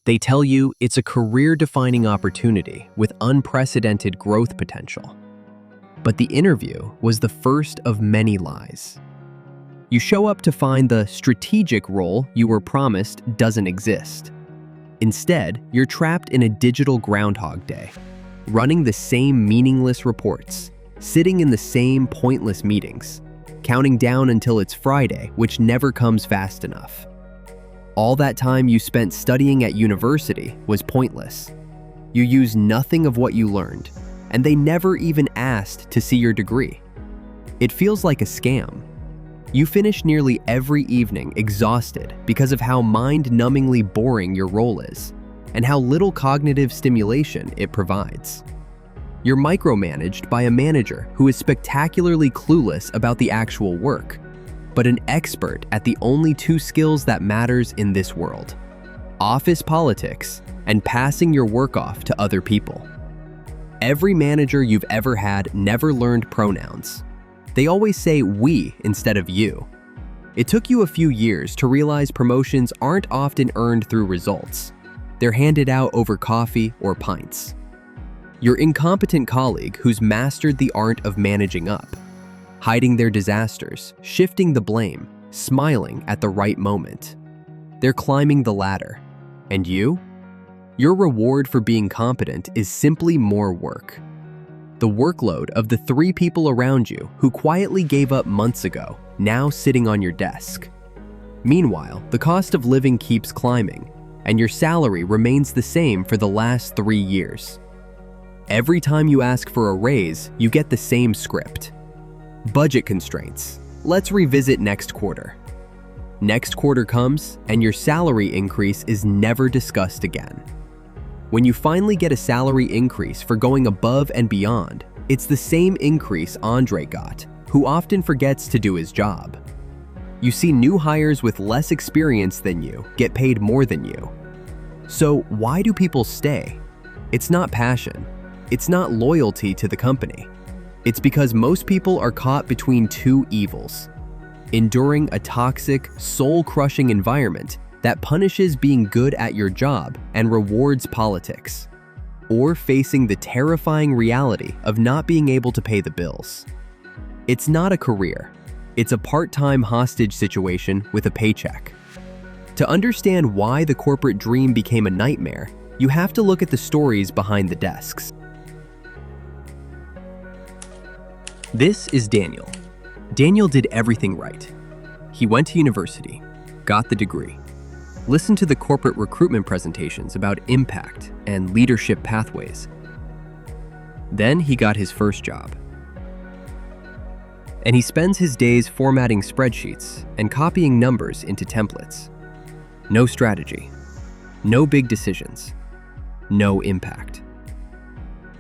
They tell you it's a career-defining opportunity with unprecedented growth potential. But the interview was the first of many lies. You show up to find the strategic role you were promised doesn't exist. Instead, you're trapped in a digital Groundhog Day, running the same meaningless reports, sitting in the same pointless meetings, counting down until it's Friday, which never comes fast enough. All that time you spent studying at university was pointless. You used nothing of what you learned, and they never even asked to see your degree. It feels like a scam. You finish nearly every evening exhausted because of how mind-numbingly boring your role is, and how little cognitive stimulation it provides. You're micromanaged by a manager who is spectacularly clueless about the actual work, but an expert at the only two skills that matters in this world: office politics and passing your work off to other people. Every manager you've ever had never learned pronouns. They always say we instead of you. It took you a few years to realize promotions aren't often earned through results. They're handed out over coffee or pints. Your incompetent colleague who's mastered the art of managing up, hiding their disasters, shifting the blame, smiling at the right moment. They're climbing the ladder. And you? Your reward for being competent is simply more work. The workload of the 3 people around you who quietly gave up months ago, now sitting on your desk. Meanwhile, the cost of living keeps climbing, and your salary remains the same for the last 3 years. Every time you ask for a raise, you get the same script. Budget constraints. Let's revisit next quarter. Next quarter comes, and your salary increase is never discussed again. When you finally get a salary increase for going above and beyond, it's the same increase Andre got, who often forgets to do his job. You see new hires with less experience than you get paid more than you. So why do people stay? It's not passion. It's not loyalty to the company. It's because most people are caught between 2 evils: enduring a toxic, soul-crushing environment that punishes being good at your job and rewards politics, or facing the terrifying reality of not being able to pay the bills. It's not a career. It's a part-time hostage situation with a paycheck. To understand why the corporate dream became a nightmare, you have to look at the stories behind the desks. This is Daniel. Daniel did everything right. He went to university, got the degree, listened to the corporate recruitment presentations about impact and leadership pathways. Then he got his first job. And he spends his days formatting spreadsheets and copying numbers into templates. No strategy, no big decisions, no impact.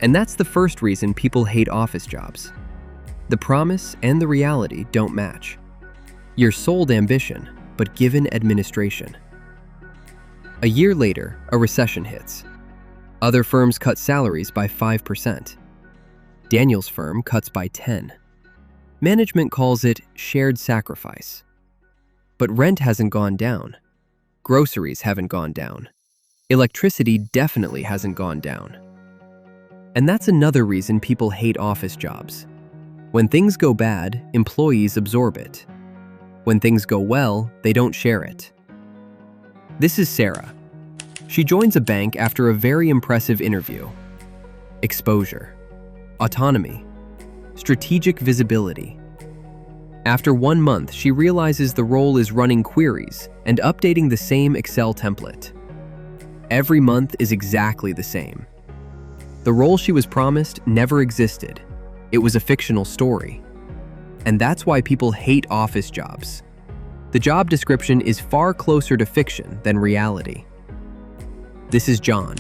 And that's the first reason people hate office jobs. The promise and the reality don't match. You're sold ambition, but given administration. A year later, a recession hits. Other firms cut salaries by 5%. Daniel's firm cuts by 10%. Management calls it shared sacrifice. But rent hasn't gone down. Groceries haven't gone down. Electricity definitely hasn't gone down. And that's another reason people hate office jobs. When things go bad, employees absorb it. When things go well, they don't share it. This is Sarah. She joins a bank after a very impressive interview. Exposure, autonomy, strategic visibility. After 1 month, she realizes the role is running queries and updating the same Excel template. Every month is exactly the same. The role she was promised never existed. It was a fictional story. And that's why people hate office jobs. The job description is far closer to fiction than reality. This is John.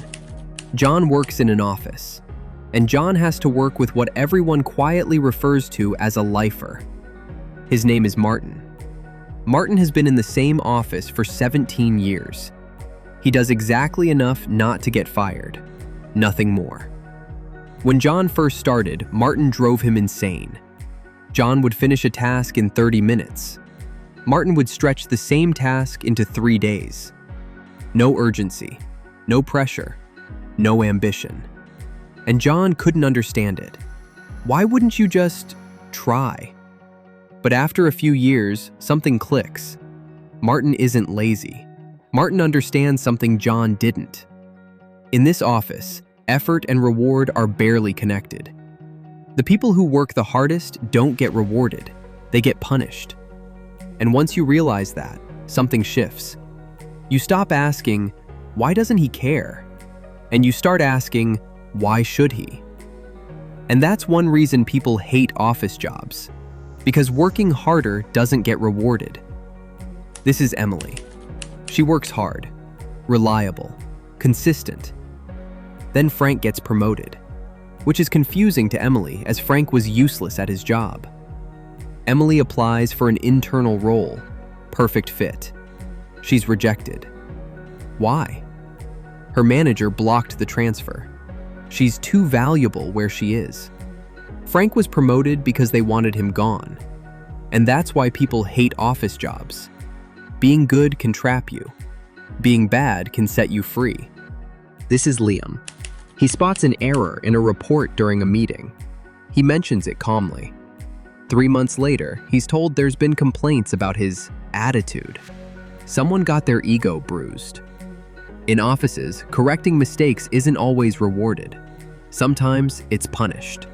John works in an office. And John has to work with what everyone quietly refers to as a lifer. His name is Martin. Martin has been in the same office for 17 years. He does exactly enough not to get fired. Nothing more. When John first started, Martin drove him insane. John would finish a task in 30 minutes. Martin would stretch the same task into 3 days. No urgency, no pressure, no ambition. And John couldn't understand it. Why wouldn't you just try? But after a few years, something clicks. Martin isn't lazy. Martin understands something John didn't. In this office, effort and reward are barely connected. The people who work the hardest don't get rewarded, they get punished. And once you realize that, something shifts. You stop asking, why doesn't he care? And you start asking, why should he? And that's one reason people hate office jobs, because working harder doesn't get rewarded. This is Emily. She works hard, reliable, consistent. Then Frank gets promoted, which is confusing to Emily as Frank was useless at his job. Emily applies for an internal role, perfect fit. She's rejected. Why? Her manager blocked the transfer. She's too valuable where she is. Frank was promoted because they wanted him gone. And that's why people hate office jobs. Being good can trap you. Being bad can set you free. This is Liam. He spots an error in a report during a meeting. He mentions it calmly. 3 months later, he's told there's been complaints about his attitude. Someone got their ego bruised. In offices, correcting mistakes isn't always rewarded. Sometimes it's punished.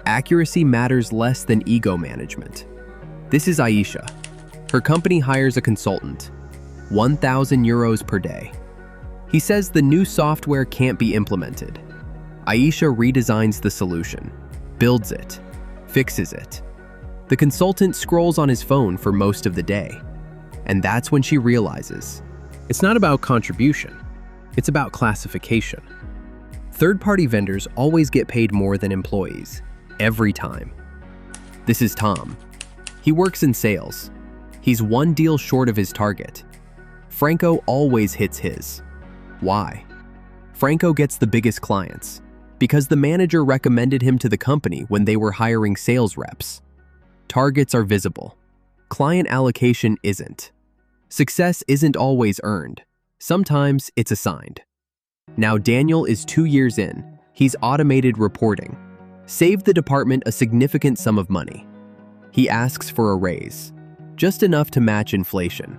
Accuracy matters less than ego management. This is Aisha. Her company hires a consultant, 1,000 euros per day. He says the new software can't be implemented. Aisha redesigns the solution, builds it, fixes it. The consultant scrolls on his phone for most of the day. And that's when she realizes, it's not about contribution, it's about classification. Third-party vendors always get paid more than employees, every time. This is Tom. He works in sales. He's one deal short of his target. Franco always hits his. Why? Franco gets the biggest clients because the manager recommended him to the company when they were hiring sales reps. Targets are visible. Client allocation isn't. Success isn't always earned. Sometimes it's assigned. Now Daniel is 2 years in. He's automated reporting. Saved the department a significant sum of money. He asks for a raise, just enough to match inflation.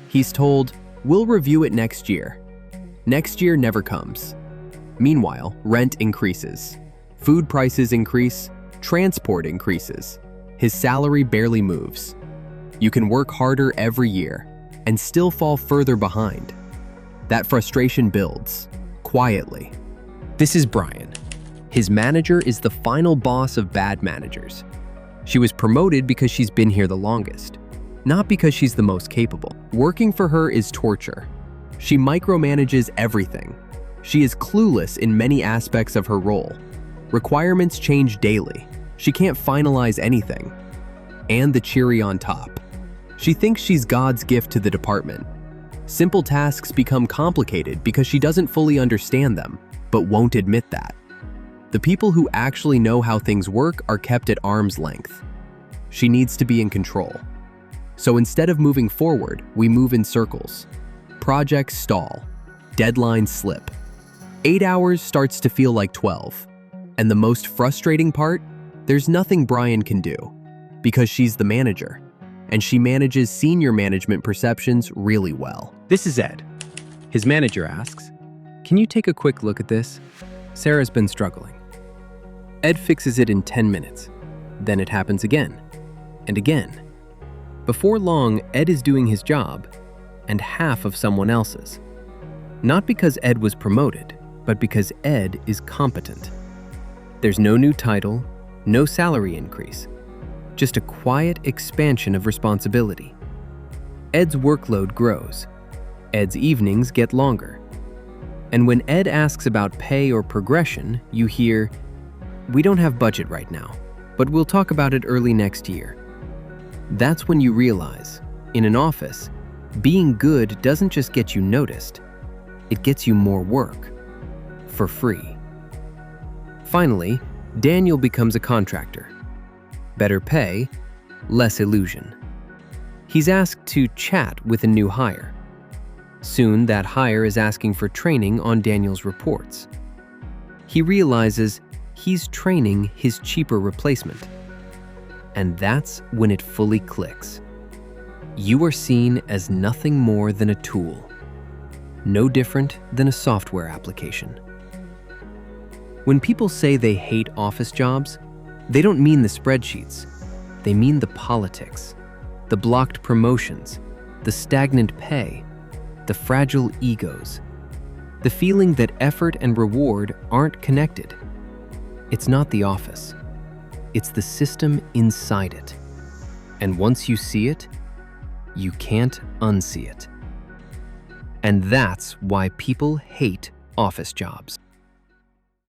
He's told, we'll review it next year. Next year never comes. Meanwhile, rent increases. Food prices increase. Transport increases. His salary barely moves. You can work harder every year and still fall further behind. That frustration builds, quietly. This is Brian. His manager is the final boss of bad managers. She was promoted because she's been here the longest, not because she's the most capable. Working for her is torture. She micromanages everything. She is clueless in many aspects of her role. Requirements change daily. She can't finalize anything. And the cherry on top. She thinks she's God's gift to the department. Simple tasks become complicated because she doesn't fully understand them, but won't admit that. The people who actually know how things work are kept at arm's length. She needs to be in control. So instead of moving forward, we move in circles. Projects stall. Deadlines slip. 8 hours starts to feel like 12. And the most frustrating part? There's nothing Brian can do, because she's the manager, and she manages senior management perceptions really well. This is Ed. His manager asks, can you take a quick look at this? Sarah's been struggling. Ed fixes it in 10 minutes. Then it happens again, and again. Before long, Ed is doing his job, and half of someone else's. Not because Ed was promoted, but because Ed is competent. There's no new title, no salary increase, just a quiet expansion of responsibility. Ed's workload grows. Ed's evenings get longer. And when Ed asks about pay or progression, you hear, we don't have budget right now, but we'll talk about it early next year. That's when you realize, in an office, being good doesn't just get you noticed, it gets you more work, for free. Finally, Daniel becomes a contractor. Better pay, less illusion. He's asked to chat with a new hire. Soon, that hire is asking for training on Daniel's reports. He realizes he's training his cheaper replacement. And that's when it fully clicks. You are seen as nothing more than a tool, no different than a software application. When people say they hate office jobs, they don't mean the spreadsheets. They mean the politics, the blocked promotions, the stagnant pay, the fragile egos, the feeling that effort and reward aren't connected. It's not the office. It's the system inside it. And once you see it, you can't unsee it. And that's why people hate office jobs.